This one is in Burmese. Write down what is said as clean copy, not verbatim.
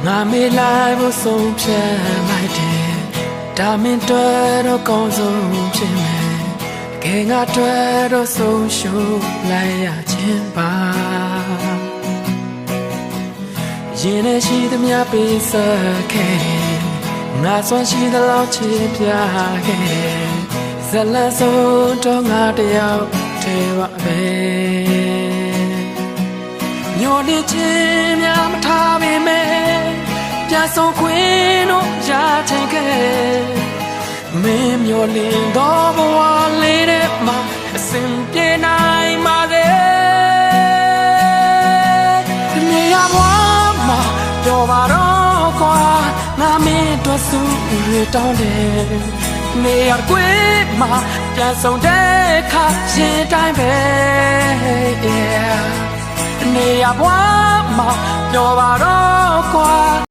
ငါမေးလိုက်ဖို့ဆုံးဖြတ်လိုက်တယ်ဒါမင်းတွေ့တော့ကောင်းဆုံးဖြစ်မယ်ကဲငါတွေ့တော့ဆုံးရှုံးလိုက်ရခြင်းပါရင်နဲ့ရှိသမျှပေးဆက်ခဲ့တယ်ငါစွမ်းရှိသလောက်ချစ်ပြခဲ့တယ်ဇလန်းဆုံးတော့ငါတယောက်ထဲပါပဲညိုနေခြင်းများမထားပေမဲ့ပြန်ဆုံးခွင့်တို့ရချင်ခဲ့မင်းမျိုးလင်းတော့ဘဝလေးတဲ့မှာအစဉ်ပြေနိုင်ပါစေနေရဘဝမှာပြောပါတော့ကွာငါမင်းတို့စုရတောင်းတယ်နေရကွေးမှာပြန်ဆုံးတဲ့ခါရင်တိုင်းပဲနေရဘဝမှာပြောပါတော့ကွာ